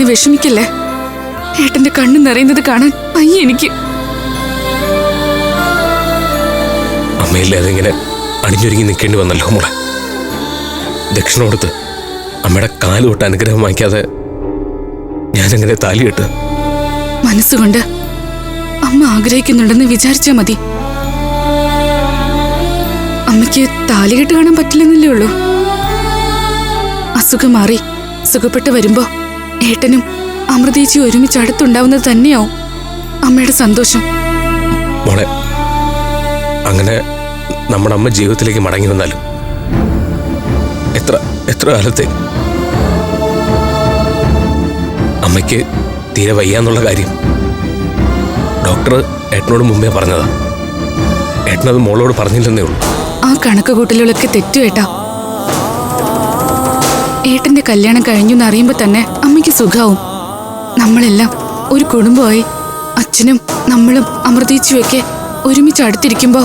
വിഷമിക്കല്ലേ. ഏട്ടന്റെ കണ്ണ് നിറയുന്നത് കാണാൻ വയ്യ എനിക്ക്. അമ്മയില്ലാതെ ഇങ്ങനെ അണിഞ്ഞൊരുങ്ങി നിൽക്കേണ്ടി വന്നല്ലോ മോളെ. ദക്ഷിണ കൊടുത്ത് അമ്മയുടെ കാല് തൊട്ട് അനുഗ്രഹം വാങ്ങിക്കാതെ ഞാനെങ്ങനെ താലിയിട്ട്? മനസ്സുകൊണ്ട് അമ്മ ആഗ്രഹിക്കുന്നുണ്ടെന്ന് വിചാരിച്ചാ മതി. അമ്മയ്ക്ക് താലികെട്ട് കാണാൻ പറ്റില്ലെന്നല്ലേ ഉള്ളൂ. അസുഖം മാറി സുഖപ്പെട്ട് വരുമ്പോ ഏട്ടനും അമൃതേച്ചി ഒരുമിച്ച് അടുത്തുണ്ടാവുന്നത് തന്നെയാവും അമ്മയുടെ സന്തോഷം. മോളെ, അങ്ങനെ നമ്മുടെ അമ്മ ജീവിതത്തിലേക്ക് മടങ്ങി വന്നാലും എത്ര കാലത്തെ അമ്മയ്ക്ക് തീരെ വയ്യാന്നുള്ള കാര്യം ഡോക്ടർ ഏട്ടനോട് മുമ്പേ പറഞ്ഞതാ. ഏട്ടനത് മോളോട് പറഞ്ഞില്ലെന്നേ ഉള്ളൂ. ആ കണക്ക് കൂട്ടലുകളൊക്കെ തെറ്റുവേട്ടാ. ഏട്ടന്റെ കല്യാണം കഴിഞ്ഞു അറിയുമ്പോ തന്നെ അമ്മയ്ക്ക് സുഖാവും. നമ്മളെല്ലാം ഒരു കുടുംബമായി അച്ഛനും നമ്മളും അമൃതേച്ചിയൊക്കെ ഒരുമിച്ച് അടുത്തിരിക്കുമ്പോ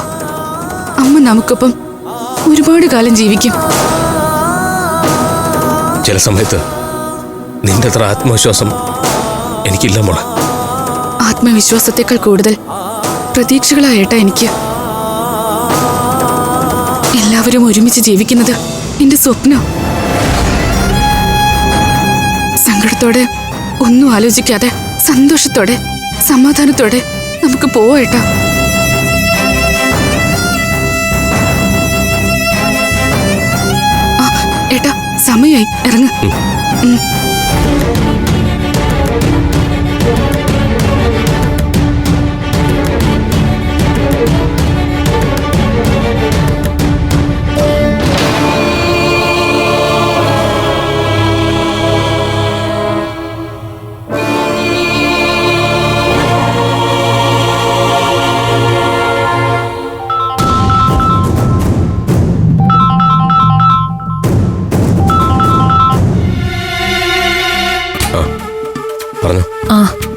അമ്മ നമുക്കൊപ്പം ഒരുപാട് കാലം ജീവിക്കും. ചില സമയത്ത് നിന്റെ അത്ര ആത്മവിശ്വാസം എനിക്കില്ല മോളെ. ആത്മവിശ്വാസത്തെക്കാൾ കൂടുതൽ പ്രതീക്ഷകളായേട്ടാ എനിക്ക്. എല്ലാവരും ഒരുമിച്ച് ജീവിക്കുന്നത് എന്റെ സ്വപ്നം. സങ്കടത്തോടെ ഒന്നും ആലോചിക്കാതെ സന്തോഷത്തോടെ സമാധാനത്തോടെ നമുക്ക് പോവേട്ടാ. ഏട്ടാ, സമയായി, ഇറങ്ങ.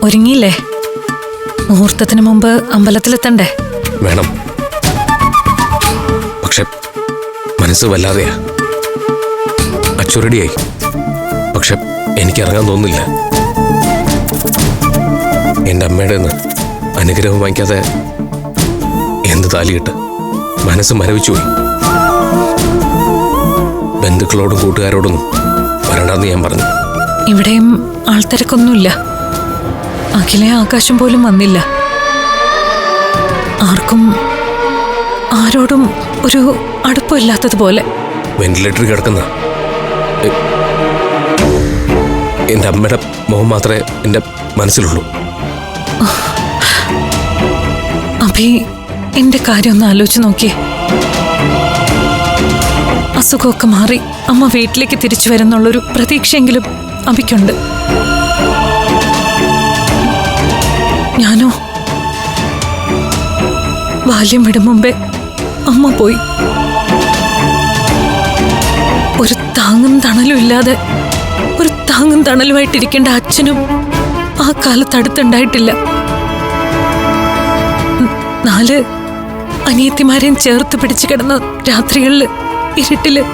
ഒരുങ്ങിയില്ലേ? മുഹൂർത്തത്തിന് മുമ്പ് അമ്പലത്തിലെത്തണ്ടേ? വേണം. പക്ഷെ മനസ്സ് വല്ലാതെയാ. അച്ചുറടിയായി. പക്ഷെ എനിക്ക് ഇറങ്ങാൻ തോന്നുന്നില്ല. എന്റെ അമ്മയുടെ അനുഗ്രഹം വാങ്ങിക്കാതെ എന്ത് താലിയിട്ട് മനസ്സ് മരവിച്ചുപോയി. ബന്ധുക്കളോടും കൂട്ടുകാരോടൊന്നും വരണ്ടെന്ന് ഞാൻ പറഞ്ഞു. ഇവിടെയും ആൾത്തിരക്കൊന്നുമില്ല. അഖിലെ ആകാശം പോലും വന്നില്ല. ആർക്കും ആരോടും ഒരു അടുപ്പമില്ലാത്തതുപോലെ. വെന്റിലേറ്ററിൽ കിടക്കുന്ന എന്റെ അമ്മയുടെ മുഖം മാത്രമേ എന്റെ മനസ്സിലുള്ളൂ. അഭി, എന്റെ കാര്യം ഒന്ന് ആലോചിച്ച് നോക്കിയേ. അസുഖമൊക്കെ മാറി അമ്മ വീട്ടിലേക്ക് തിരിച്ചു വരുന്നുള്ളൊരു പ്രതീക്ഷയെങ്കിലും അഭിക്കുണ്ട്. ഞാനോ ബാല്യം വിടും മുമ്പേ അമ്മ പോയി. ഒരു താങ്ങും തണലും ഇല്ലാതെ ഒരു താങ്ങും തണലുമായിട്ടിരിക്കേണ്ട അച്ഛനും ആ കാലത്ത് അടുത്തുണ്ടായിട്ടില്ല. 4 അനിയത്തിമാരെയും ചേർത്ത് പിടിച്ചു കിടന്ന രാത്രികളില് ഇരുട്ടില്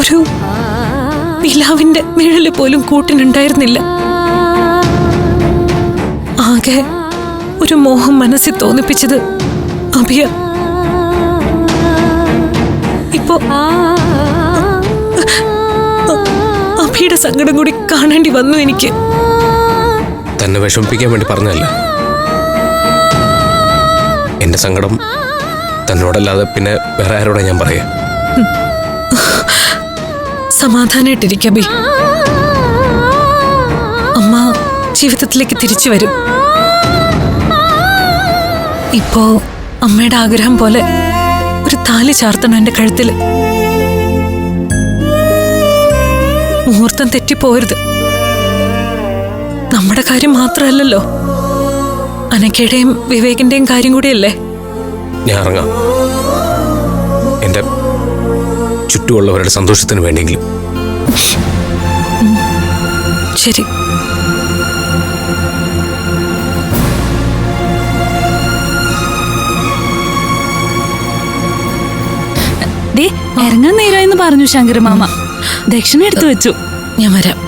ഒരു നിലാവിന്റെ നിഴല് പോലും കൂട്ടിനുണ്ടായിരുന്നില്ല. ആകെ ഒരു മോഹം മനസ്സിൽ തോന്നിപ്പിച്ചത് അഭിയ. ഇപ്പോ അഭിയുടെ സങ്കടം കൂടി കാണേണ്ടി വന്നു എനിക്ക്. തന്നെ വിഷമിപ്പിക്കാൻ വേണ്ടി പറഞ്ഞല്ല. എന്റെ സങ്കടം തന്നോടല്ലാതെ പിന്നെ വേറെ ആരോടാ ഞാൻ പറയാ? സമാധാനായിട്ടിരിക്കബി. അമ്മ ജീവിതത്തിലേക്ക് തിരിച്ചു വരും. ഇപ്പോ അമ്മയുടെ ആഗ്രഹം പോലെ ഒരു താലി ചാർത്തണം എന്റെ കഴുത്തില്. മുഹൂർത്തം തെറ്റിപ്പോരുത്. നമ്മുടെ കാര്യം മാത്രമല്ലല്ലോ, അനക്കയുടെയും വിവേകിന്റെയും കാര്യം കൂടിയല്ലേ. ഞാൻ ഇറങ്ങാം. എന്റെ ചുറ്റുമുള്ളവരുടെ സന്തോഷത്തിന് വേണ്ടിയെങ്കിലും. ശരി. ഇറങ്ങാൻ നേരായെന്ന് പറഞ്ഞു ശങ്കരമാമ. ദക്ഷിണ എടുത്തു വെച്ചു. ഞാൻ വരാം.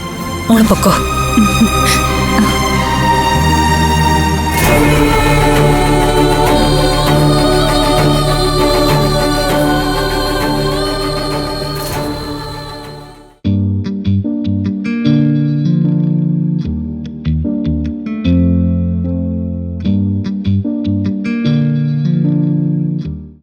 മോള് പൊക്കോ.